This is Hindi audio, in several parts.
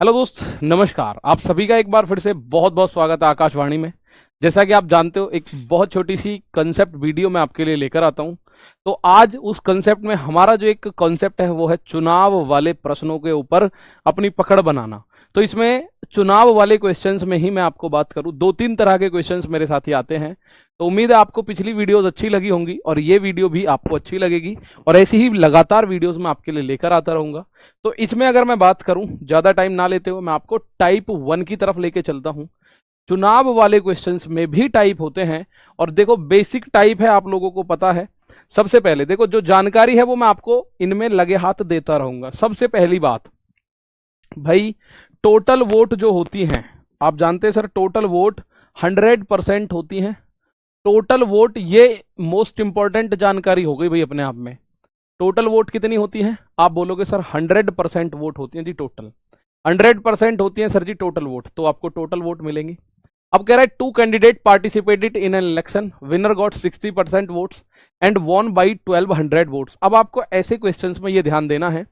हेलो दोस्त, नमस्कार। आप सभी का एक बार फिर से बहुत बहुत स्वागत है आकाशवाणी में। जैसा कि आप जानते हो, एक बहुत छोटी सी कंसेप्ट वीडियो मैं आपके लिए लेकर आता हूं। तो आज उस कंसेप्ट में हमारा जो एक कंसेप्ट है वो है चुनाव वाले प्रश्नों के ऊपर अपनी पकड़ बनाना। तो इसमें चुनाव वाले क्वेश्चंस में ही मैं आपको बात करूं, दो तीन तरह के क्वेश्चंस मेरे साथ ही आते हैं। तो उम्मीद है आपको पिछली वीडियोस अच्छी लगी होंगी और ये वीडियो भी आपको अच्छी लगेगी, और ऐसी ही लगातार वीडियोस मैं आपके लिए लेकर आता रहूंगा। तो इसमें अगर मैं बात करूं, ज्यादा टाइम ना लेते हुए मैं आपको टाइप 1 की तरफ लेके चलता हूं। चुनाव वाले क्वेश्चंस में भी टाइप होते हैं, और देखो बेसिक टाइप है, आप लोगों को पता है। सबसे पहले देखो, जो जानकारी है वो मैं आपको इनमें लगे हाथ देता रहूंगा। सबसे पहली बात भाई, टोटल वोट जो होती हैं, आप जानते हैं सर, टोटल वोट 100% होती हैं। टोटल वोट, ये मोस्ट इंपॉर्टेंट जानकारी हो गई भाई अपने आप में। टोटल वोट कितनी होती है? आप बोलोगे सर 100% वोट होती है जी। टोटल 100% होती है सर जी टोटल वोट, तो आपको टोटल वोट मिलेंगी। अब कह रहा है 2 candidate participated in an election, winner got 60% votes and won by 1200 votes. अब आपको ऐसे क्वेश्चंस में ये ध्यान देना है,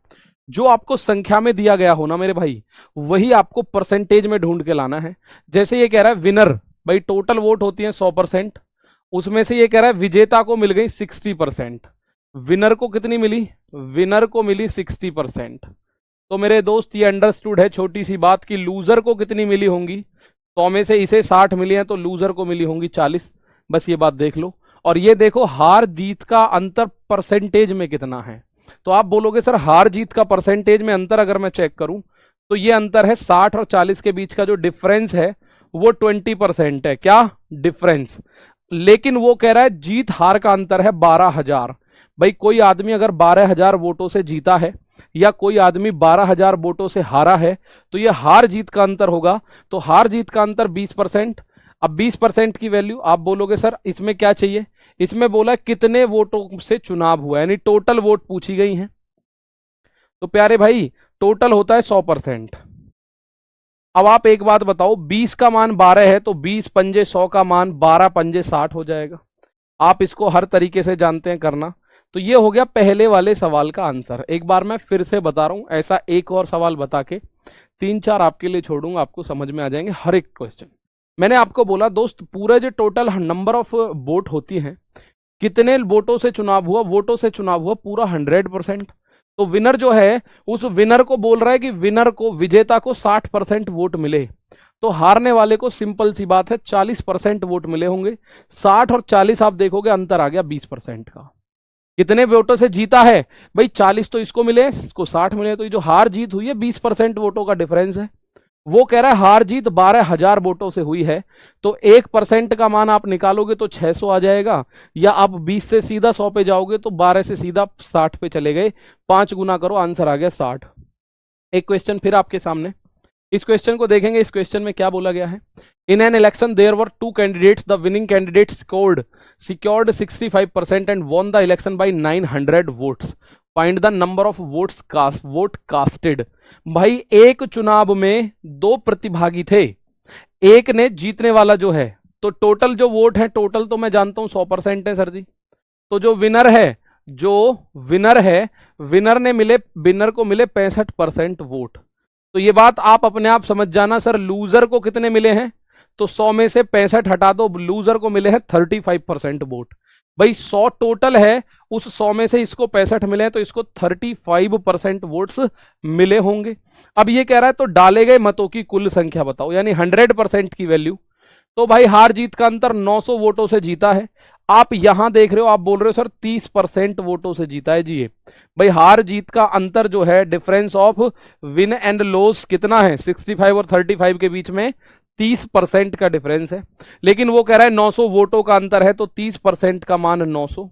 जो आपको संख्या में दिया गया हो ना मेरे भाई, वही आपको परसेंटेज में ढूंढ के लाना है। जैसे ये कह रहा है विनर, भाई टोटल वोट होती है 100%, उसमें से ये कह रहा है विजेता को मिल गई 60%। विनर को कितनी मिली? विनर को मिली 60%। तो मेरे दोस्त ये अंडरस्टूड है छोटी सी बात कि लूजर को कितनी मिली होंगी? 100 में से इसे 60 मिली हैं, तो लूजर को मिली होंगी 40। बस ये बात देख लो। और ये देखो हार जीत का अंतर परसेंटेज में कितना है। तो आप बोलोगे सर हार जीत का परसेंटेज में अंतर अगर मैं चेक करूं, तो ये अंतर है 60 और 40 के बीच का जो डिफरेंस है वो 20% है। क्या डिफरेंस? लेकिन वो कह रहा है जीत हार का अंतर है 12,000। भाई कोई आदमी अगर 12,000 वोटों से जीता है या कोई आदमी 12,000 वोटों से हारा है, तो ये हार जीत का अंतर होगा। तो हार जीत का अंतर 20%। अब 20% की वैल्यू आप बोलोगे सर इसमें क्या चाहिए? इसमें बोला कितने वोटों से चुनाव हुआ, यानी टोटल वोट पूछी गई है। तो प्यारे भाई टोटल होता है 100%। अब आप एक बात बताओ, 20 का मान 12 है, तो 20 पंजे 100 का मान 12 पंजे 60 हो जाएगा। आप इसको हर तरीके से जानते हैं करना। तो ये हो गया पहले वाले सवाल का आंसर। एक बार मैं फिर से बता रहा हूं, ऐसा एक और सवाल बता के 3-4 आपके लिए छोड़ूंगा, आपको समझ में आ जाएंगे हर एक क्वेश्चन। मैंने आपको बोला दोस्त, पूरे जो टोटल नंबर ऑफ वोट होती हैं, कितने वोटों से चुनाव हुआ, वोटों से चुनाव हुआ पूरा 100%। तो विनर जो है, उस विनर को बोल रहा है कि विनर को, विजेता को 60% वोट मिले। तो हारने वाले को सिंपल सी बात है 40% वोट मिले होंगे। 60 और 40 आप देखोगे अंतर आ गया 20% का। कितने वोटों से जीता है भाई? 40 तो इसको मिले, इसको 60 मिले, तो ये जो हार जीत हुई है 20% वोटों का डिफरेंस है। वो कह रहा है हार जीत 12,000 वोटों से हुई है। तो 1% का मान आप निकालोगे तो 600 आ जाएगा, या आप 20 से सीधा 100 पे जाओगे तो 12 से सीधा 60 पे चले गए। 5 गुना करो, आंसर आ गया 60। एक क्वेश्चन फिर आपके सामने, इस क्वेश्चन को देखेंगे। इस क्वेश्चन में क्या बोला गया है? In an election there were 2 candidates, the winning candidate secured 65% and won the election by 900 votes. Find the number of vote casted. भाई एक चुनाव में 2 प्रतिभागी थे, एक ने जीतने वाला जो है, तो टोटल जो वोट है, टोटल तो मैं जानता हूं 100% है सर जी। तो जो विनर है, विनर ने मिले, विनर को मिले 65% वोट। तो ये बात आप अपने आप समझ जाना। सर लूजर को कितने मिले हैं? तो 100 में से 65 हटा दो, लूजर को मिले हैं 35% वोट। भाई 100 टोटल है, उस 100 में से इसको 65 मिले हैं, तो इसको 35% वोट्स मिले होंगे। अब ये कह रहा है तो डाले गए मतों की कुल संख्या बताओ, यानी 100% की वैल्यू। तो भाई हार जीत का अंतर 900 वोटों से जीता है। आप यहां देख रहे हो, आप बोल रहे हो सर 30% वोटों से जीता है जी। ये भाई हार जीत का अंतर जो है, difference of win and loss कितना है? 65 और 35 के बीच में 30% का डिफरेंस है। लेकिन वो कह रहा है 900 वोटों का अंतर है, तो 30% का मान 900।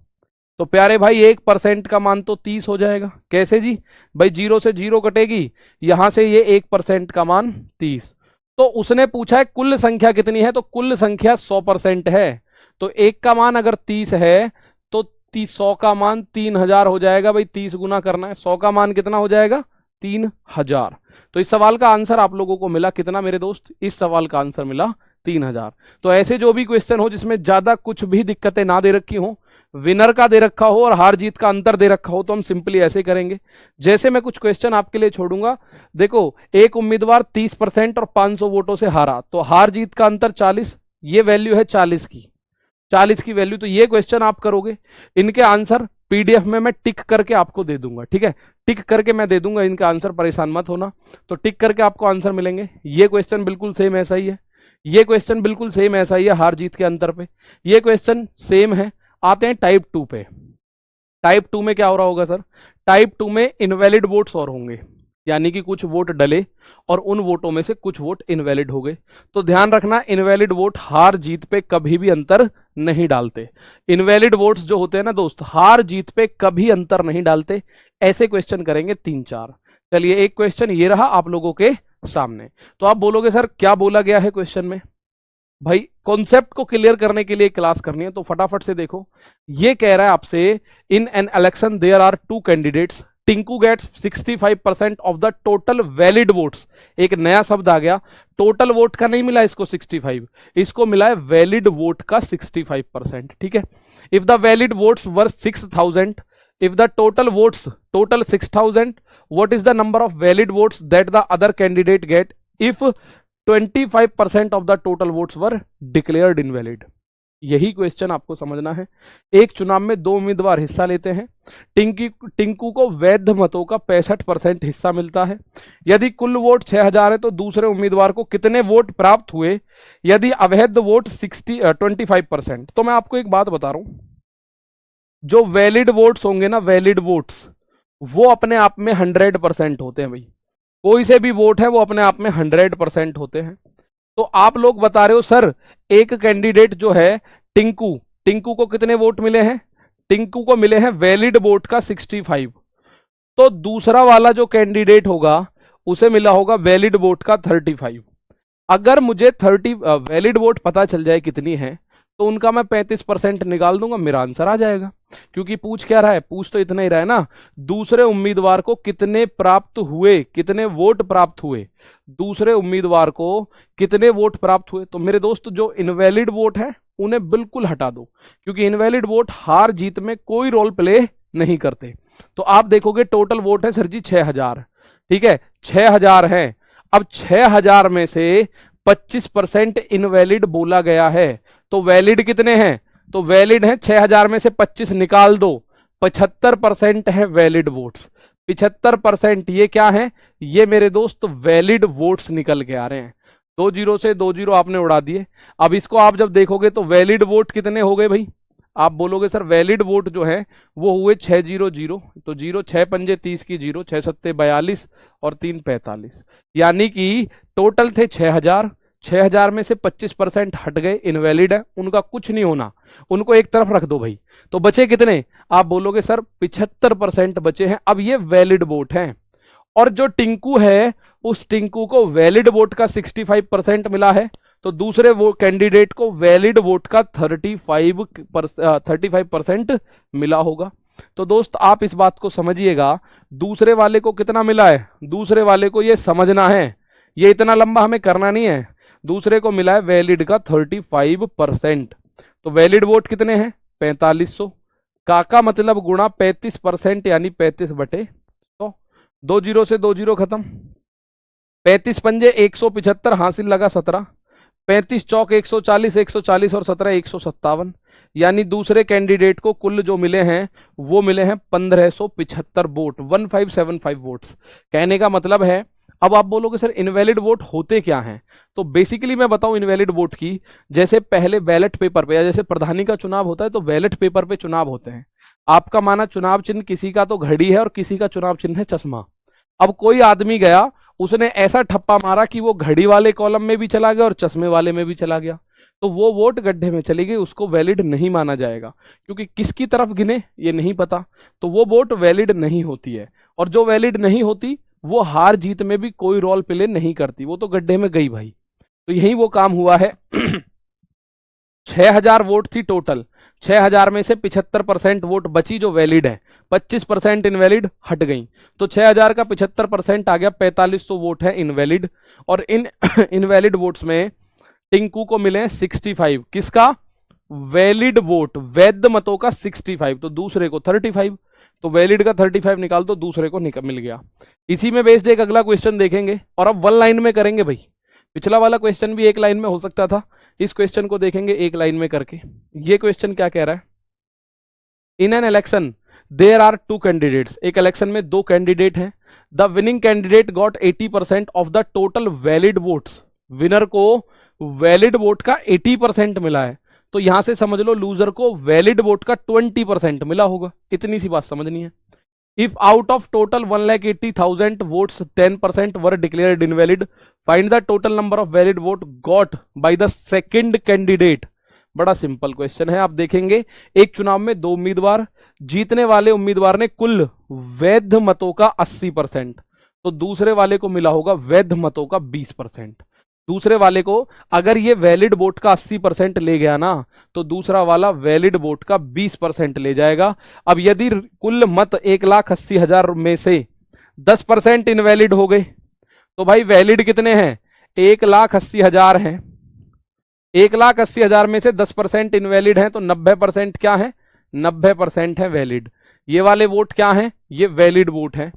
तो प्यारे भाई 1% का मान तो 30 हो जाएगा। कैसे जी? भाई 0 से 0 कटेगी, यहां से ये 1% का मान 30। तो उसने पूछा है कुल संख्या कितनी है, तो कुल संख्या 100% है। तो 1 का मान अगर 30 है, तो 100 का मान 3000 हो जाएगा। भाई 30 गुना करना है, 100 का मान कितना हो जाएगा? 3000। तो इस सवाल का आंसर आप लोगों को मिला कितना मेरे दोस्त? इस सवाल का आंसर मिला 3000। तो ऐसे जो भी क्वेश्चन हो जिसमें ज्यादा कुछ भी दिक्कतें ना दे रखी हो, विनर का दे रखा हो और हार जीत का अंतर दे रखा हो तो हम सिंपली ऐसे करेंगे। जैसे मैं कुछ क्वेश्चन आपके लिए छोड़ूंगा, देखो एक उम्मीदवार 30% और 500 वोटों से हारा, तो हार जीत का अंतर 40, ये वैल्यू है 40 की, 40 की वैल्यू। तो ये क्वेश्चन आप करोगे, इनके आंसर पीडीएफ में मैं टिक करके आपको दे दूंगा, ठीक है, टिक करके मैं दे दूंगा इनका आंसर, परेशान मत होना। तो टिक करके आपको आंसर मिलेंगे। ये क्वेश्चन बिल्कुल सेम ऐसा ही है, ये क्वेश्चन बिल्कुल सेम ऐसा ही है हार जीत के अंतर पे, ये क्वेश्चन सेम है। आते हैं टाइप 2 पे। टाइप 2 में क्या हो रहा होगा सर? टाइप 2 में इनवैलिड वोट्स और होंगे, यानी कि कुछ वोट डले और उन वोटों में से कुछ वोट इनवैलिड हो गए। तो ध्यान रखना, इनवैलिड वोट हार जीत पे कभी भी अंतर नहीं डालते। इनवैलिड वोट्स जो होते हैं ना दोस्त, हार जीत पे कभी अंतर नहीं डालते। ऐसे क्वेश्चन करेंगे 3-4। चलिए एक क्वेश्चन ये रहा आप लोगों के सामने। तो आप बोलोगे सर क्या बोला गया है क्वेश्चन में? भाई कॉन्सेप्ट को क्लियर करने के लिए क्लास करनी है, तो फटाफट से देखो। ये कह रहा है आपसे, in an election there are 2 candidates, Tinku gets 65% of the total valid votes. एक नया शब्द आ गया, टोटल वोट का नहीं मिला इसको 65, इसको मिला है वैलिड वोट का 65%, ठीक है। If the valid votes were 6000, if the total votes total 6000, what is the number of valid votes that the other candidate get if 25% of the total votes were declared invalid? यही क्वेश्चन आपको समझना है। एक चुनाव में 2 उम्मीदवार हिस्सा लेते हैं, टिंकू को वैध मतों का 65% हिस्सा मिलता है। यदि कुल वोट 6000 है तो दूसरे उम्मीदवार को कितने वोट प्राप्त हुए यदि अवैध वोट 25%? तो मैं आपको एक बात बता रहा हूं, जो वैलिड वोट्स होंगे ना, वैलिड वोट्स वो अपने आप में 100% होते हैं भाई। कोई से भी वोट है वो अपने आप में 100% होते हैं। तो आप लोग बता रहे हो सर एक कैंडिडेट जो है टिंकू को कितने वोट मिले हैं? टिंकू को मिले हैं वैलिड वोट का 65, तो दूसरा वाला जो कैंडिडेट होगा उसे मिला होगा वैलिड वोट का 35। अगर मुझे 30 वैलिड वोट पता चल जाए कितनी है तो उनका मैं 35% निकाल दूंगा, मेरा आंसर आ जाएगा। क्योंकि पूछ क्या रहा है? पूछ तो इतना ही रहा है ना, दूसरे उम्मीदवार को कितने प्राप्त हुए, कितने वोट प्राप्त हुए, दूसरे उम्मीदवार को कितने वोट प्राप्त हुए। तो मेरे दोस्त जो इनवैलिड वोट है उन्हें बिल्कुल हटा दो, क्योंकि इनवैलिड वोट हार जीत में कोई रोल प्ले नहीं करते। तो आप देखोगे टोटल वोट है सर जी 6000, ठीक है, 6000 है। अब 6000 में से 25% इनवैलिड बोला गया है, तो वैलिड कितने हैं? तो वैलिड है 6000 में से 25 निकाल दो, 75% है वैलिड वोट्स। 75% ये क्या है? ये मेरे दोस्त वैलिड वोट्स निकल के आ रहे हैं। 2 जीरो से 2 जीरो आपने उड़ा दिए। अब इसको आप जब देखोगे तो वैलिड वोट कितने हो गए भाई? आप बोलोगे सर वैलिड वोट जो है वो हुए 600, तो 0 6 पंजे 30 की 0, 6 सत्ते 42 और 3 45, यानी कि टोटल थे 6000। 6000 में से 25% हट गए, इनवैलिड है, उनका कुछ नहीं होना, उनको एक तरफ रख दो भाई। तो बचे कितने? आप बोलोगे सर 75% बचे हैं। अब ये वैलिड वोट हैं, और जो टिंकू है उस टिंकू को वैलिड वोट का 65% मिला है, तो दूसरे वो कैंडिडेट को वैलिड वोट का 35% मिला होगा। तो दोस्त आप इस बात को समझिएगा, दूसरे वाले को कितना मिला है, दूसरे वाले को ये समझना है, ये इतना लंबा हमें करना नहीं है। दूसरे को मिला है वैलिड का 35%, तो वैलिड वोट कितने हैं? 4500 का मतलब गुणा 35%, यानी 35/100। 2 जीरो से 2 जीरो खत्म, 35 पंजे 175, हासिल लगा 17, 35 चौक 140, 140 और 17 157, यानी दूसरे कैंडिडेट को कुल जो मिले हैं वो मिले हैं 1575 वोट, 1575 वोट्स। कहने का मतलब है, अब आप बोलोगे सर इनवैलिड वोट होते क्या हैं? तो बेसिकली मैं बताऊं इनवैलिड वोट की, जैसे पहले बैलेट पेपर पे या जैसे प्रधानी का चुनाव होता है तो बैलेट पेपर पे चुनाव होते हैं। आपका माना चुनाव चिन्ह किसी का तो घड़ी है और किसी का चुनाव चिन्ह है चश्मा। अब कोई आदमी गया, उसने ऐसा ठप्पा मारा कि वो घड़ी वाले कॉलम में भी चला गया और चश्मे वाले में भी चला गया, तो वो वोट गड्ढे में चली गई, उसको वैलिड नहीं माना जाएगा, क्योंकि किसकी तरफ गिने ये नहीं पता, तो वो वोट वैलिड नहीं होती है। और जो वैलिड नहीं होती वो हार जीत में भी कोई रोल प्ले नहीं करती, वो तो गड्ढे में गई भाई। तो यही वो काम हुआ है। 6000 वोट थी टोटल, 6000 में से 75% वोट बची जो वैलिड है, 25% इनवैलिड हट गई, तो 6000 का 75% आ गया, 4500 वोट है इनवैलिड। और इन इनवैलिड वोट्स में टिंकू को मिले 65, किसका? वैलिड वोट, वैध मतों का 65, तो दूसरे को 35, तो वैलिड का 35 निकाल दो, दूसरे को मिल गया। इसी में बेस्ड एक अगला क्वेश्चन देखेंगे और अब 1 लाइन में करेंगे भाई। पिछला वाला क्वेश्चन भी 1 लाइन में हो सकता था, इस क्वेश्चन को देखेंगे 1 लाइन में करके। ये क्वेश्चन क्या कह रहा है? In an election there are 2 candidates, एक इलेक्शन में 2 कैंडिडेट हैं। The winning candidate got 80% of the total valid votes, winner को वैलिड वोट का 80% मिला है, तो यहां से समझ लो लूजर को वैलिड वोट का 20% मिला होगा। इतनी सी बात समझनी है। If out of total 1,80,000 votes 10% were declared invalid, find the total number of valid vote got by the second candidate. बड़ा सिंपल क्वेश्चन है। आप देखेंगे एक चुनाव में 2 उम्मीदवार, जीतने वाले उम्मीदवार ने कुल वैध मतों का 80%, तो दूसरे वाले को मिला होगा वैध मतों का 20%। दूसरे वाले को अगर ये वैलिड वोट का 80% ले गया ना, तो दूसरा वाला वैलिड वोट का 20% ले जाएगा। अब यदि कुल मत 1,80,000 में से 10% इनवैलिड हो गए, तो भाई वैलिड कितने हैं? 1,80,000 हैं। 1,80,000 में से 10% इनवैलिड हैं, तो 90% क्या है? 90% है वैलिड। ये वाले वोट क्या हैं? ये वैलिड वोट हैं।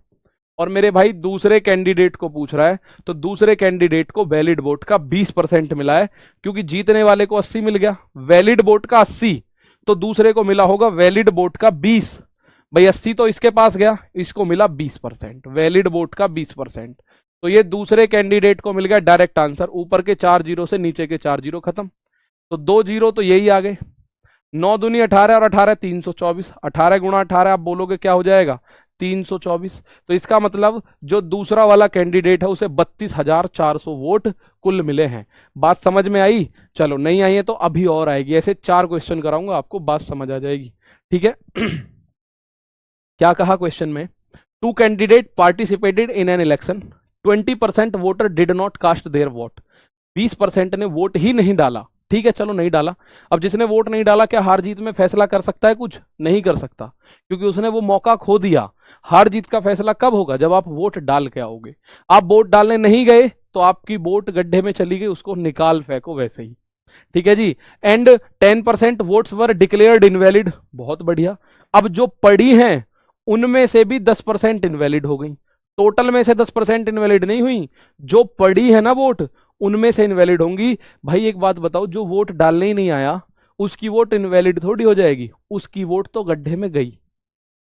और मेरे भाई दूसरे कैंडिडेट को पूछ रहा है, तो दूसरे कैंडिडेट को वैलिड वोट का 20% मिला है, क्योंकि जीतने वाले को 80 मिल गया, वैलिड वोट का 80, तो दूसरे को मिला होगा वैलिड वोट का 20। भाई 80 तो इसके पास गया, इसको मिला 20%, वैलिड वोट का 20%। तो ये दूसरे कैंडिडेट को मिल गया डायरेक्ट आंसर। ऊपर के 4 जीरो से नीचे के 4 जीरो खत्म, तो 2 जीरो तो यही आ गए। 9 दूनी 18 और 18 324, 18 गुणा 18 आप बोलोगे क्या हो जाएगा? 324। तो इसका मतलब जो दूसरा वाला कैंडिडेट है उसे 32,400 वोट कुल मिले हैं। बात समझ में आई? चलो नहीं आई है तो अभी और आएगी। ऐसे 4 क्वेश्चन कराऊंगा, आपको बात समझ आ जाएगी। ठीक है। क्या कहा क्वेश्चन में? 2 candidate participated in an election, 20% voter did not cast their vote, 20% ने वोट ही नहीं डाला। ठीक है, चलो नहीं डाला। अब जिसने वोट नहीं डाला क्या हार जीत में फैसला कर सकता है? कुछ नहीं कर सकता, क्योंकि उसने वो मौका खो दिया। हार जीत का फैसला कब होगा? जब आप वोट डाल के आओगे। आप वोट डालने नहीं गए तो आपकी वोट गड्ढे में चली गई, उसको निकाल फेंको वैसे ही। ठीक है जी। And 10% votes were declared invalid, बहुत बढ़िया। अब जो पड़ी हैं उनमें से भी 10% इनवैलिड हो गई। टोटल में से 10% इनवैलिड नहीं हुई, जो पड़ी है ना वोट उनमें से इनवैलिड होंगी। भाई एक बात बताओ, जो वोट डालने ही नहीं आया उसकी वोट इनवैलिड थोड़ी हो जाएगी? उसकी वोट तो गड्ढे में गई।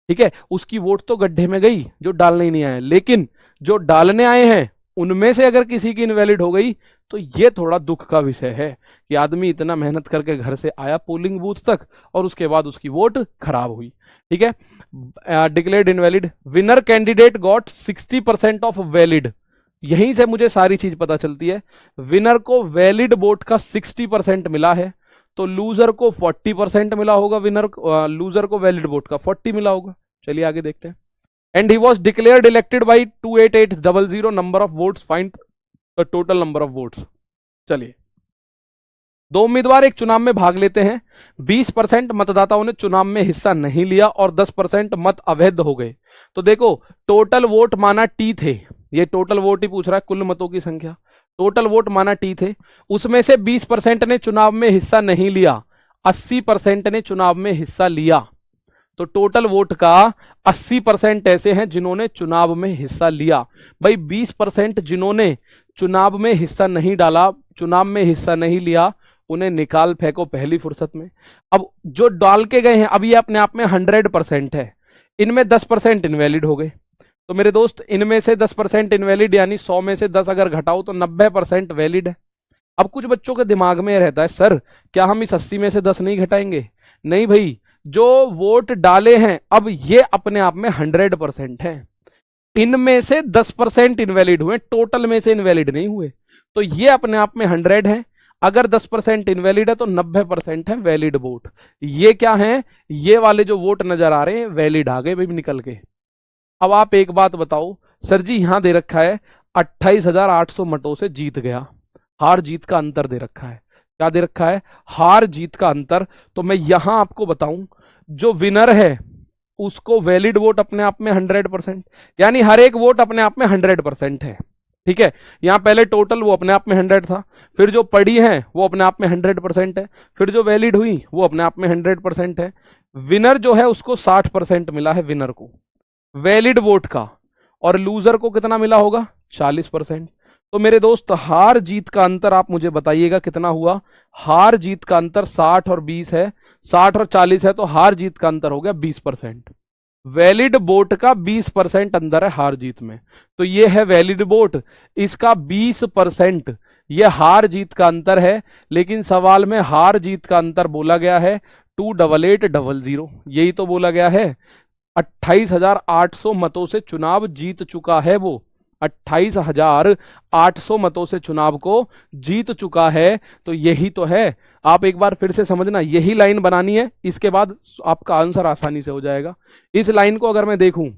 ठीक है, उसकी वोट तो गड्ढे में गई जो डालने ही नहीं आया। लेकिन जो डालने आए हैं उनमें से अगर किसी की इनवैलिड हो गई तो ये थोड़ा दुख का विषय है कि आदमी इतना मेहनत करके घर से आया पोलिंग बूथ तक और उसके बाद उसकी वोट खराब हुई। ठीक है, declared invalid. Winner candidate got 60% of valid, यहीं से मुझे सारी चीज पता चलती है। विनर को वैलिड वोट का 60% मिला है, तो लूजर को 40% मिला होगा। लूजर को वैलिड वोट का 40 मिला होगा। चलिए आगे देखते हैं। And he was declared elected by 28800 number of votes, find the total number of votes. चलिए, 2 उम्मीदवार एक चुनाव में भाग लेते हैं। 20% मतदाताओं ने चुनाव में हिस्सा नहीं लिया और 10% मत अवैध हो गए। तो देखो टोटल वोट माना टी थे, ये टोटल वोट ही पूछ रहा है, कुल मतों की संख्या। टोटल वोट माना टी थे, उसमें से 20% ने चुनाव में हिस्सा नहीं लिया, 80% ने चुनाव में हिस्सा लिया। तो टोटल वोट का 80% ऐसे हैं जिन्होंने चुनाव में हिस्सा लिया। भाई 20% जिन्होंने चुनाव में हिस्सा नहीं डाला, चुनाव में हिस्सा नहीं लिया, उन्हें निकाल फेंको पहली फुर्सत में। अब जो डाल के गए हैं, अब ये अपने आप में 100% है, इनमें 10% इनवैलिड हो गए। तो मेरे दोस्त इनमें से 10% इनवैलिड, यानी 100 में से 10 अगर घटाओ तो 90% वैलिड है। अब कुछ बच्चों के दिमाग में रहता है, सर क्या हम इस 80 में से 10 नहीं घटाएंगे? नहीं भाई, जो वोट डाले हैं अब ये अपने आप में 100% है। इनमें से 10% इनवैलिड हुए, टोटल में से इनवैलिड नहीं हुए, तो ये अपने आप में 100 है। अगर 10% इनवैलिड है तो 90% है वैलिड वोट। ये क्या है? ये वाले जो वोट नजर आ रहे हैं वैलिड आ गए भाई निकल के। अब आप एक बात बताओ, सर जी यहां दे रखा है 28,800 मतों से जीत गया, हार जीत का अंतर दे रखा है। क्या दे रखा है? हार जीत का अंतर। तो मैं यहां आपको बताऊं, जो विनर है उसको वैलिड वोट अपने आप में 100%, यानी हर एक वोट अपने आप में 100% है। ठीक है, यहाँ पहले टोटल वो अपने आप में 100 था, फिर जो पड़ी है वो अपने आप में 100% है, फिर जो वैलिड हुई वो अपने आप में 100% है। विनर जो है उसको 60% मिला है विनर को वैलिड वोट का, और लूजर को कितना मिला होगा 40%। तो मेरे दोस्त हार जीत का अंतर आप मुझे बताइएगा कितना हुआ। हार जीत का अंतर 60 और 20 है, 60 और 40 है, तो हार जीत का अंतर हो गया 20%। वैलिड वोट का 20% अंदर है हार जीत में, तो ये है वैलिड वोट, इसका 20% ये हार जीत का अंतर है। लेकिन सवाल में हार जीत का अंतर बोला गया है 28800, यही तो बोला गया है। 28,800 मतों से चुनाव जीत चुका है वो, 28,800 मतों से चुनाव को जीत चुका है। तो यही तो है, आप एक बार फिर से समझना, यही लाइन बनानी है, इसके बाद आपका आंसर आसानी से हो जाएगा। इस लाइन को अगर मैं देखूं,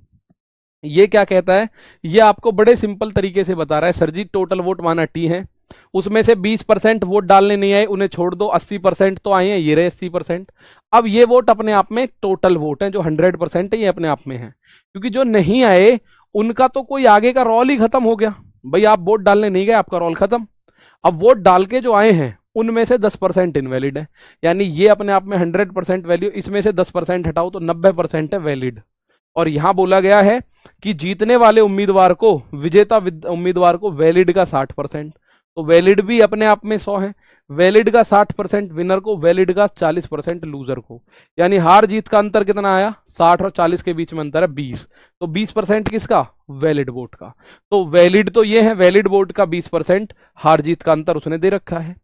ये क्या कहता है, ये आपको बड़े सिंपल तरीके से बता रहा है, सर जी टोटल वोट माना टी है, उसमें से 20% वोट डालने नहीं आए, उन्हें छोड़ दो, 80% तो आए हैं, ये रहे 80%। अब ये वोट अपने आप में टोटल वोट है, जो 100% है ये अपने आप में है, क्योंकि जो नहीं आए उनका तो कोई आगे का रोल ही खत्म हो गया। भाई आप वोट डालने नहीं गए, आपका रोल खत्म। अब वोट डाल के जो आए हैं उनमें से 10% इनवैलिड है, यानी ये अपने आप में 100% वैल्यू, इसमें से 10% हटाओ तो 90% है वैलिड। और यहां बोला गया है कि जीतने वाले उम्मीदवार को, विजेता उम्मीदवार को वैलिड का 60%, तो वैलिड भी अपने आप में 100 है, वैलिड का 60% विनर को, वैलिड का 40% लूजर को। यानी हार जीत का अंतर कितना आया, 60 और 40 के बीच में अंतर है 20, तो 20% किसका, वैलिड वोट का। तो वैलिड तो ये है, वैलिड वोट का 20%, हार जीत का अंतर उसने दे रखा है।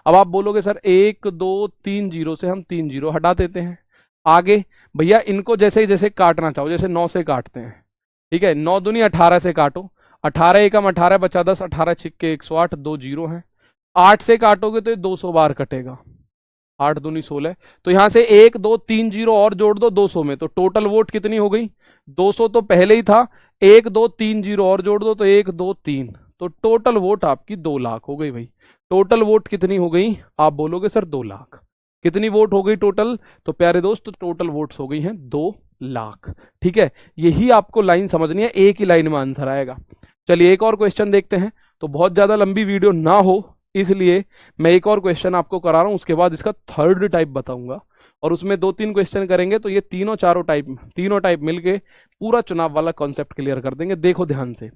अब आप बोलोगे सर 1 2 3 जीरो से हम 3 जीरो हटा देते हैं, आगे भैया इनको जैसे काटना चाहो, जैसे 9 से काटते हैं, ठीक है, 9 दूनी 18 से काटो, 18 एकम 18 बचा 10, 18 छिक्के 108, 2 जीरो हैं। 8 से काटोगे तो ये 200 बार कटेगा, 8 दूनी 16, तो यहां से 1 2 3 जीरो और जोड़ दो 200 में, तो टोटल वोट कितनी हो गई, 200 तो पहले ही था, 1 2 3 जीरो और जोड़ दो तो 1 2 3, तो टोटल वोट आपकी 2 लाख हो गई। भाई टोटल वोट कितनी हो गई, आप बोलोगे सर 2 लाख। कितनी वोट हो गई टोटल, तो प्यारे दोस्त टोटल वोट्स हो गई हैं 2 लाख। ठीक है, यही आपको लाइन समझनी है, एक ही लाइन में आंसर आएगा। चलिए एक और क्वेश्चन देखते हैं, तो बहुत ज्यादा लंबी वीडियो ना हो इसलिए मैं एक और क्वेश्चन आपको करा रहा हूं, उसके बाद इसका थर्ड टाइप बताऊंगा, और उसमें 2-3 क्वेश्चन करेंगे, तो ये तीनों टाइप मिलके पूरा चुनाव वाला कॉन्सेप्ट क्लियर कर देंगे। देखो ध्यान से,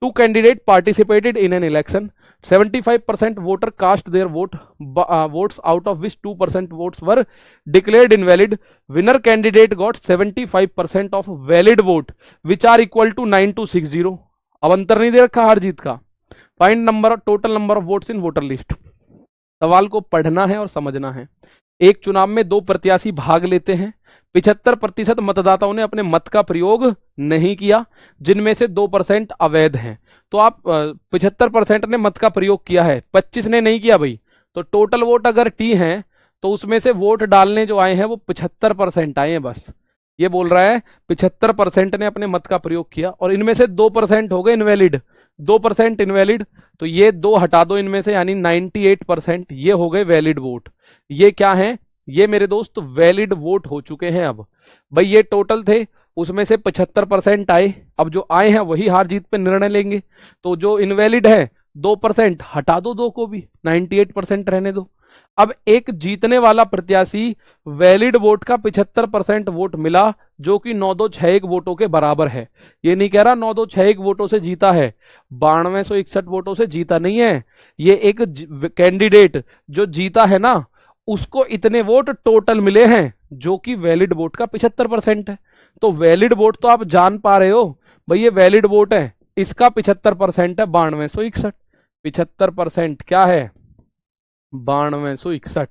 2 candidate participated in an election, 75% voter cast their votes out of which 2% votes were declared invalid. Winner candidate got 75% of valid vote which are equal to 9260. अब अंतर नहीं दे रखा हार जीत का। Find number total number of votes in voter list. सवाल को पढ़ना है और समझना है। एक चुनाव में 2 प्रत्याशी भाग लेते हैं, 75% मतदाताओं ने अपने मत का प्रयोग नहीं किया, जिनमें से 2% अवैध हैं। तो आप 75% ने मत का प्रयोग किया है, 25 ने नहीं किया भाई, तो टोटल वोट अगर टी हैं तो उसमें से वोट डालने जो आए हैं वो 75% आए हैं बस। ये बोल रहा है 75% ने अपने मत का प्रयोग किया, और इनमें से 2% हो गए इनवैलिड, 2% इनवैलिड, तो ये 2 हटा दो इनमें से, यानी 98% ये हो गए वैलिड वोट। ये क्या है, ये मेरे दोस्त वैलिड वोट हो चुके हैं। अब भाई ये टोटल थे, उसमें से 75% आए, अब जो आए हैं वही हार जीत पे निर्णय लेंगे। तो जो इनवैलिड है 2% हटा दो, 2 को भी 98% रहने दो। अब एक जीतने वाला प्रत्याशी वैलिड वोट का 75% वोट मिला, जो कि 9261 वोटों के बराबर है। ये नहीं कह रहा 9261 वोटों से जीता है, 9261 वोटों से जीता नहीं है। ये एक कैंडिडेट जो जीता है ना, उसको इतने वोट टोटल मिले हैं, जो कि वैलिड वोट का 75% है। तो वैलिड वोट तो आप जान पा रहे हो भाई, ये वैलिड वोट है, इसका 75% है 9261। 75% क्या है, 9261,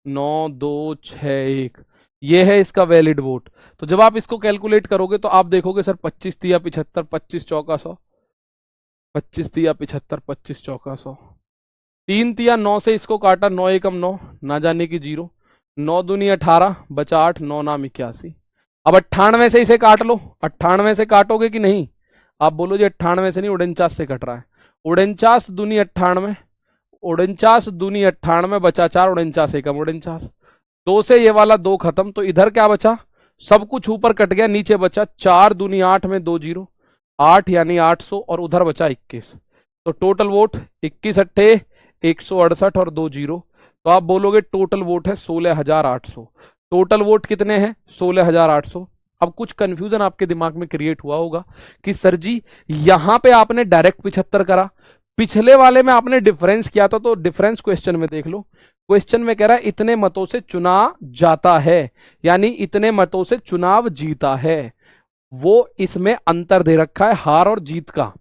9261, ये है इसका वैलिड वोट। तो जब आप इसको कैलकुलेट करोगे तो आप देखोगे सर 25 तिया 75, 25 चौका 100, 25 तिया 75, 25 चौका 100, 3 तिया 9 से इसको काटा, 9 एकम 9, ना जाने की 0, 9 दूनी 18 बचा 8, 9 नाम 81। अब 98 से इसे काट लो, 98 से काटोगे कि नहीं, आप बोलो जी 98 से नहीं 49 से कट रहा है, 49 दूनी 98, 49 दूनी 98 बचा 4, 49 एकम 49, 2 से ये वाला 2 खत्म, तो इधर क्या बचा, सब कुछ ऊपर कट गया, नीचे बचा 4 दूनी 8 में 2 जीरो, 8 यानी 800, और उधर बचा 21। तो टोटल वोट 21 अट्ठे 168 और 2 जीरो, तो आप बोलोगे टोटल वोट है 16,800। टोटल वोट कितने हैं? 16,800। अब कुछ कंफ्यूजन आपके दिमाग में क्रिएट हुआ होगा कि सर जी यहां पे आपने डायरेक्ट 75 करा, पिछले वाले में आपने डिफरेंस किया था, तो डिफरेंस क्वेश्चन में देख लो। क्वेश्चन में कह रहा है इतने मतों से चुनाव जाता है, यानी इतने मतों से चुनाव जीता है। वो इसमें अंतर दे रखा है हार और जीत का।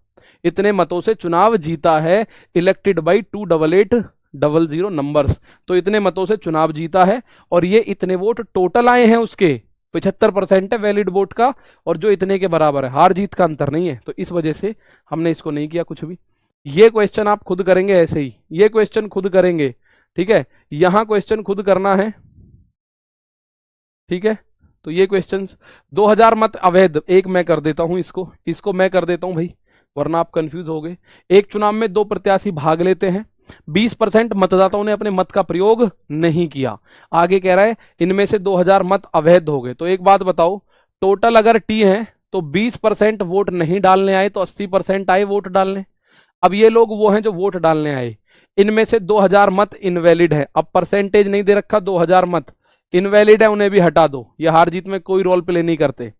इतने मतों से चुनाव जीता है, इलेक्टेड बाई 28800 नंबर्स, तो इतने मतों से चुनाव जीता है। और ये इतने वोट टोटल आए हैं उसके, 75% है वैलिड वोट का, और जो इतने के बराबर है, हार जीत का अंतर नहीं है। तो इस वजह से हमने इसको नहीं किया कुछ भी। ये क्वेश्चन आप खुद करेंगे ऐसे ही, ये क्वेश्चन खुद करेंगे, ठीक है। यहां क्वेश्चन खुद करना है, ठीक है। तो ये क्वेश्चंस 2000 मत अवैध, एक मैं कर देता हूं, इसको मैं कर देता हूं भाई, वरना आप कंफ्यूज हो गए। एक चुनाव में 2 प्रत्याशी भाग लेते हैं, 20% मतदाताओं ने अपने मत का प्रयोग नहीं किया। आगे कह रहा है इनमें से 2000 मत अवैध हो गए। तो एक बात बताओ, टोटल अगर टी है तो 20% वोट नहीं डालने आए, तो 80% आए वोट डालने। अब ये लोग वो हैं जो वोट डालने आए, इनमें से 2000 मत इनवैलिड है। अब परसेंटेज नहीं दे रखा, 2000 मत इनवैलिड है, उन्हें भी हटा दो। ये हार जीत में कोई रोल प्ले नहीं करते।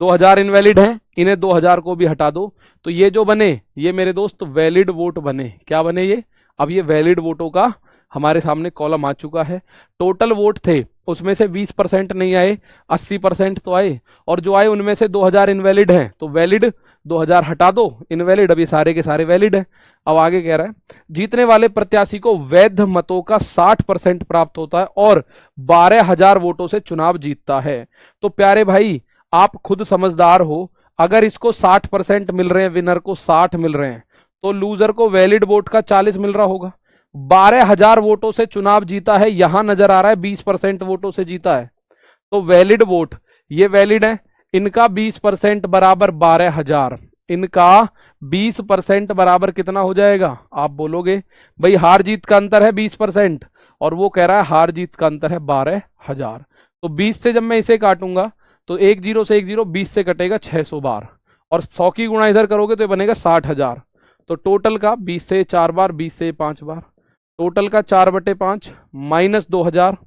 2000 इनवैलिड है, इन्हें 2000 को भी हटा दो। तो ये जो बने, ये मेरे दोस्त वैलिड वोट बने। क्या बने ये? अब ये वैलिड वोटों का हमारे सामने कॉलम आ चुका है। टोटल वोट थे, उसमें से 20% नहीं आए, 80% तो आए, और जो आए उनमें से 2000 इनवैलिड हैं, तो वैलिड 2000 हटा दो, इनवैलिड अब ये सारे के सारे वैलिड हैं। अब आगे कह रहा है जीतने वाले प्रत्याशी को वैध मतों का 60% प्राप्त होता है और 12,000 वोटों से चुनाव जीतता है। तो प्यारे भाई आप खुद समझदार हो, अगर इसको 60% मिल रहे हैं, विनर को 60 मिल रहे हैं, तो लूजर को वैलिड वोट का 40 मिल रहा होगा। 12,000 वोटों से चुनाव जीता है, यहां नजर आ रहा है 20% वोटों से जीता है। तो वैलिड वोट ये वैलिड है, इनका 20% बराबर 12,000, इनका 20% बराबर कितना हो जाएगा? आप बोलोगे भाई हार जीत का अंतर है 20%, और वो कह रहा है हार जीत का अंतर है 12,000। तो 20 से जब मैं इसे काटूंगा तो 1 0 से 1 0, 20 से कटेगा 600 बार, और 100 की गुणा इधर करोगे तो ये बनेगा 60,000। तो टोटल का 20 से 4 बार, 20 से 5 बार, टोटल का 4/5 माइनस 2000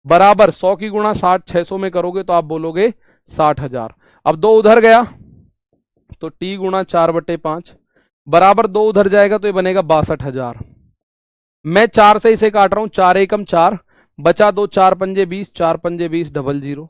बराबर 100 की गुणा 60 600 में करोगे तो आप बोलोगे 60,000। अब 2 उधर गया तो टी गुणा 4/5 बराबर 2 उधर जाएगा तो ये बनेगा 62,000। मैं 4 से इसे काट रहा हूं, 4 एकम 4, बचा 2, 4 पंजे 20, 4 पंजे 20, 00।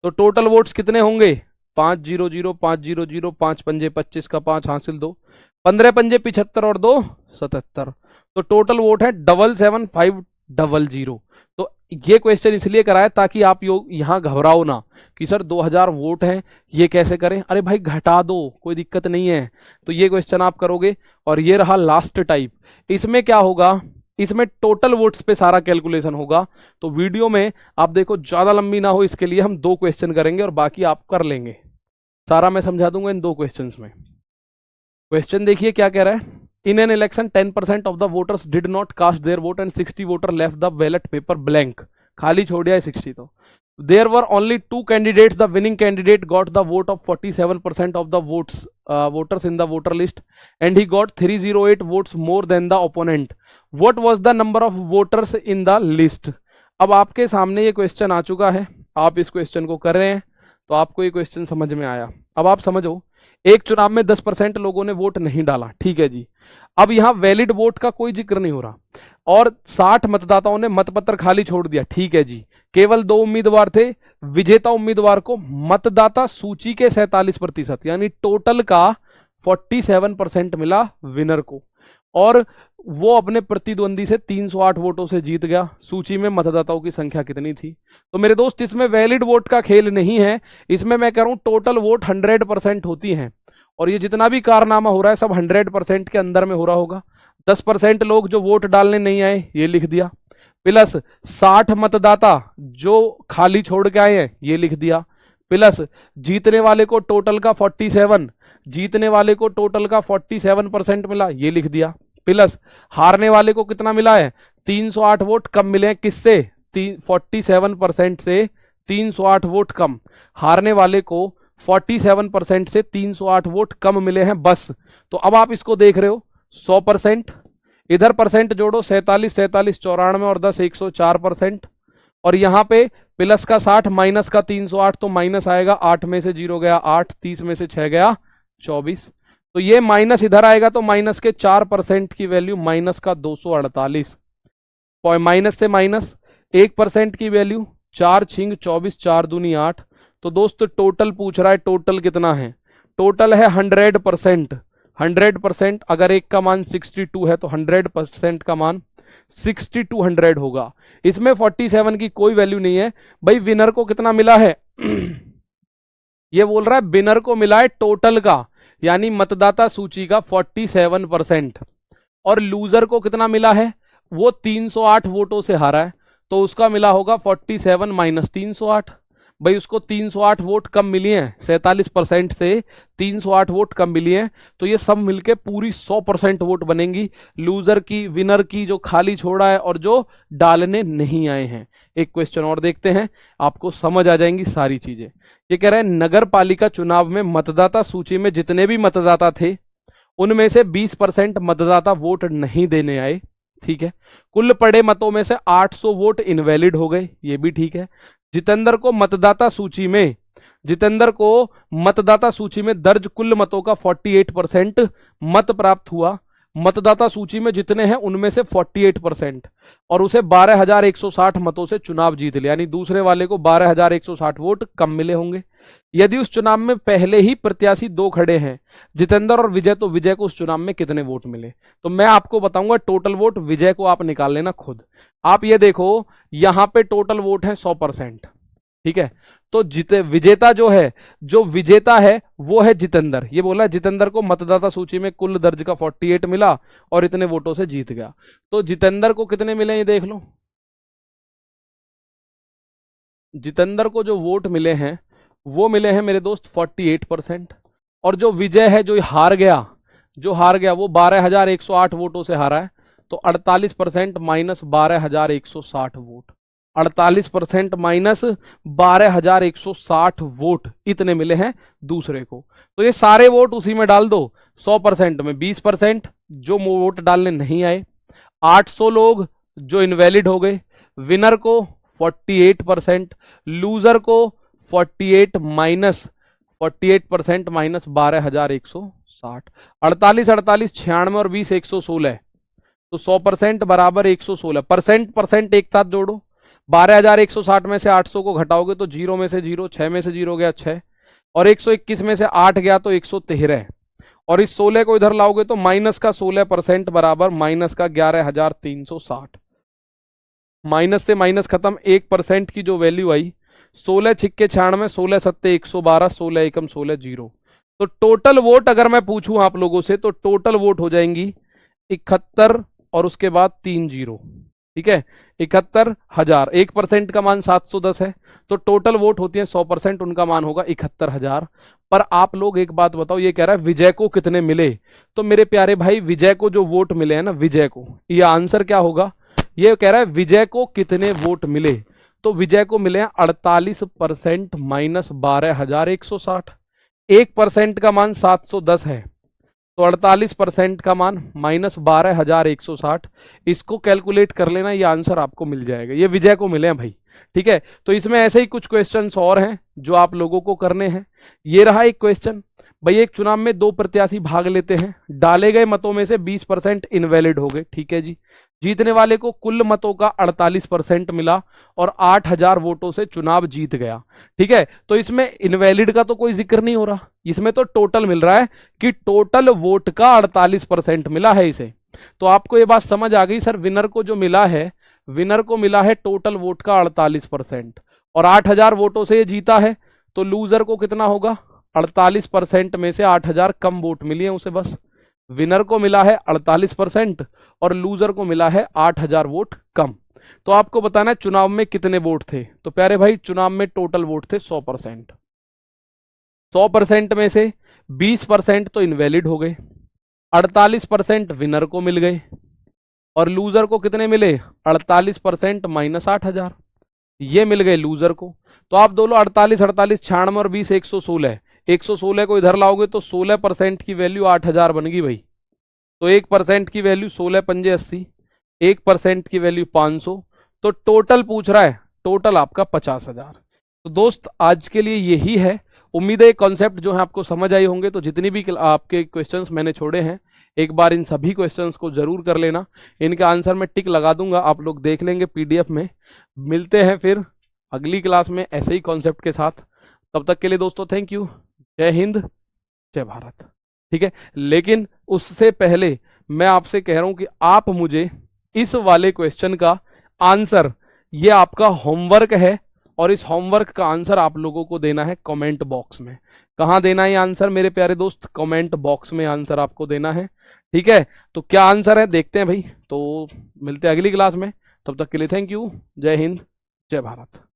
तो टोटल वोट्स कितने होंगे? 500, 500, 5 पंजे 25 का 5 हासिल 2, 15 पंजे 75 और 2 77। तो टोटल वोट है 77,500। तो ये क्वेश्चन इसलिए कराया ताकि आप यहां घबराओ ना कि सर 2000 वोट हैं, ये कैसे करें। अरे भाई घटा दो, कोई दिक्कत नहीं है। तो ये क्वेश्चन आप करोगे। और ये रहा लास्ट टाइप, इसमें क्या होगा, इसमें टोटल वोट्स पे सारा कैलकुलेशन होगा। तो वीडियो में आप देखो ज्यादा लंबी ना हो, इसके लिए हम 2 क्वेश्चन करेंगे और बाकी आप कर लेंगे। सारा मैं समझा दूंगा इन 2 क्वेश्चंस में। क्वेश्चन देखिए क्या कह रहा है। In an election 10% of the voters did not cast their vote and 60 voter left the ballot paper blank. खाली छोड़ दिया है 60। तो there were only 2 candidates, the winning candidate got the vote of 47% of the votes voters in the voter list and he got 308 votes more than the opponent. What was the number of voters in the list. अब आपके सामने ये क्वेश्चन आ चुका है, आप इस क्वेश्चन को कर रहे हैं, तो आपको ये क्वेश्चन समझ में आया। अब आप समझो, एक चुनाव में 10% लोगों ने वोट नहीं डाला, ठीक है जी। अब यहां वैलिड वोट का कोई जिक्र नहीं हो रहा, और 60 मतदाताओं ने मतपत्र खाली छोड़ दिया, ठीक है जी। केवल 2 उम्मीदवार थे, विजेता उम्मीदवार को मतदाता सूची के 47%, यानी टोटल का 47% मिला विनर को, और वो अपने प्रतिद्वंदी से 308 वोटों से जीत गया। सूची में मतदाताओं की संख्या कितनी थी? तो मेरे दोस्त इसमें वैलिड वोट का खेल नहीं है, इसमें मैं कह रहा हूं टोटल वोट 100% होती हैं, और ये जितना भी कारनामा हो रहा है सब 100% के अंदर में हो रहा होगा। 10% लोग जो वोट डालने नहीं आए ये लिख दिया, प्लस 60 मतदाता जो खाली छोड़ के आए हैं ये लिख दिया, प्लस जीतने वाले को टोटल का 47, जीतने वाले को टोटल का 47% मिला ये लिख दिया, प्लस हारने वाले को कितना मिला है? 308 वोट कम मिले हैं। किससे? 47% से 308 वोट कम, हारने वाले को 47% से 308 वोट कम मिले हैं बस। तो अब आप इसको देख रहे हो, 100%। इधर परसेंट जोड़ो, 47 47 94 और 10 104%। और यहाँ पे प्लस का 60 माइनस का 308, तो माइनस आएगा, 8 में से 0 गया 8, 30 में से 6 गया 24। तो ये माइनस इधर आएगा, तो माइनस के 4% की वैल्यू माइनस का 248। माइनस से माइनस 1% की वैल्यू 4 छिंग 24, 4 दूनी 8। तो दोस्त टोटल पूछ रहा है, टोटल कितना है? टोटल है 100%। 100%, अगर एक का मान 62 है तो 100% का मान 6200 होगा। इसमें 47 की कोई वैल्यू नहीं है भाई। विनर को कितना मिला है? ये बोल रहा है विनर को मिला है टोटल का, यानी मतदाता सूची का 47%। और लूजर को कितना मिला है? वो 308 वोटों से हारा है, तो उसका मिला होगा 47 माइनस 308। भाई उसको 308 वोट कम मिली हैं, 47% से 308 वोट कम मिली हैं, तो ये सब मिलके पूरी 100% वोट बनेंगी लूजर की, विनर की, जो खाली छोड़ा है और जो डालने नहीं आए हैं। एक क्वेश्चन और देखते हैं, आपको समझ आ जाएंगी सारी चीजें। ये कह रहे हैं नगर पालिका चुनाव में मतदाता सूची में जितने भी मतदाता थे उनमें से 20% मतदाता वोट नहीं देने आए। ठीक है। कुल पड़े मतों में से 800 वोट इनवैलिड हो गए, ये भी ठीक है। जितेंद्र को मतदाता सूची में दर्ज कुल मतों का 48% मत प्राप्त हुआ। मतदाता सूची में जितने हैं उनमें से 48%, और उसे 12,160 मतों से चुनाव जीत लिया, यानी दूसरे वाले को 12,160 वोट कम मिले होंगे। यदि उस चुनाव में पहले ही प्रत्याशी 2 खड़े हैं, जितेंद्र और विजय, तो विजय को उस चुनाव में कितने वोट मिले? तो मैं आपको बताऊंगा टोटल वोट, विजय को आप निकाल लेना खुद। आप ये देखो, यहां पे टोटल वोट है 100%। ठीक है। तो विजेता जो विजेता है वो है जितेंद्र। ये बोला जितेंद्र को मतदाता सूची में कुल दर्ज का 48 मिला और इतने वोटों से जीत गया। तो जितेंद्र को कितने मिले ये देख लो। जितेंद्र को जो वोट मिले हैं वो मिले हैं मेरे दोस्त 48%। और जो विजय है, जो हार गया वो 12,108 वोटों से हारा है, तो 48% माइनस 12,160 वोट, 48% माइनस 12,160 वोट इतने मिले हैं दूसरे को। तो ये सारे वोट उसी में डाल दो। 100% में 20% जो वोट डालने नहीं आए, 800 लोग जो इनवैलिड हो गए, विनर को 48%, लूजर को 48 माइनस 48% माइनस 12,160, 48 48 96 और 20 116, तो 100% बराबर 116। परसेंट एक साथ जोड़ो, 12,160 में से 800 को घटाओगे तो 0 में से 0, 6 में से 0 गया 6, और 121 में से 8 गया तो 113, और इस 16 को इधर लाओगे तो माइनस का 16% बराबर माइनस का 11,360। माइनस से माइनस खत्म, 1% की जो वैल्यू आई, 16 छिक्के 96, 16 सत्ते 112, 16 एकम 16 0। तो टोटल वोट अगर मैं पूछूं आप लोगों से, तो टोटल वोट हो जाएंगी 71 और उसके बाद 3 0। ठीक है, 71,000। 1% का मान 710 है, तो टोटल वोट होती है 100%, उनका मान होगा 71,000। पर आप लोग एक बात बताओ, ये कह रहा है विजय को कितने मिले? तो मेरे प्यारे भाई, विजय को जो वोट मिले हैं ना, विजय को, ये आंसर क्या होगा? ये कह रहा है विजय को कितने वोट मिले, तो विजय को मिले हैं 48% माइनस 12,160। 1% का मान 710 है, तो 48% का मान माइनस 12,160। इसको कैलकुलेट कर लेना, ये आंसर आपको मिल जाएगा। ये विजय को मिले हैं भाई। ठीक है, तो इसमें ऐसे ही कुछ क्वेश्चंस और हैं जो आप लोगों को करने हैं। ये रहा एक क्वेश्चन, भाई एक चुनाव में 2 प्रत्याशी भाग लेते हैं, डाले गए मतों में से 20% इनवैलिड हो गए। ठीक है जी, जीतने वाले को कुल मतों का 48% मिला और 8,000 वोटों से चुनाव जीत गया। ठीक है, तो इसमें इनवैलिड का तो कोई जिक्र नहीं हो रहा, इसमें तो टोटल मिल रहा है कि टोटल वोट का 48% मिला है इसे। तो आपको ये बात समझ आ गई, सर विनर को जो मिला है, विनर को मिला है टोटल वोट का 48%, और 8,000 वोटों से ये जीता है, तो लूजर को कितना होगा? 48% में से 8,000 कम वोट मिली है उसे बस। विनर को मिला है 48% और लूजर को मिला है 8,000 वोट कम। तो आपको बताना है चुनाव में कितने वोट थे। तो प्यारे भाई, चुनाव में टोटल वोट थे 100%। 100% में से 20% तो इनवैलिड हो गए, 48% विनर को मिल गए, और लूजर को कितने मिले? 48% माइनस 8,000, ये मिल गए लूजर को। तो आप दोनों 48 48 96 और 20 116, 116 को इधर लाओगे तो 16% की वैल्यू 8,000 बन गई भाई। तो 1% की वैल्यू 16 पंजे 80, 1% की वैल्यू 500, तो टोटल पूछ रहा है, टोटल आपका 50,000। तो दोस्त आज के लिए यही है। उम्मीद है कॉन्सेप्ट जो है आपको समझ आई होंगे। तो जितनी भी आपके क्वेश्चंस मैंने छोड़े हैं, एक बार इन सभी क्वेश्चंस को जरूर कर लेना। इनका आंसर मैं टिक लगा दूंगा, आप लोग देख लेंगे पीडीएफ में। मिलते हैं फिर अगली क्लास में ऐसे ही कॉन्सेप्ट के साथ। तब तक के लिए दोस्तों थैंक यू। जय हिंद, जय भारत। ठीक है, लेकिन उससे पहले मैं आपसे कह रहा हूं कि आप मुझे इस वाले क्वेश्चन का आंसर, ये आपका होमवर्क है, और इस होमवर्क का आंसर आप लोगों को देना है कमेंट बॉक्स में। कहां देना है आंसर मेरे प्यारे दोस्त? कमेंट बॉक्स में आंसर आपको देना है। ठीक है, तो क्या आंसर है देखते हैं भाई। तो मिलते हैं अगली क्लास में, तब तक के लिए थैंक यू। जय हिंद, जय भारत।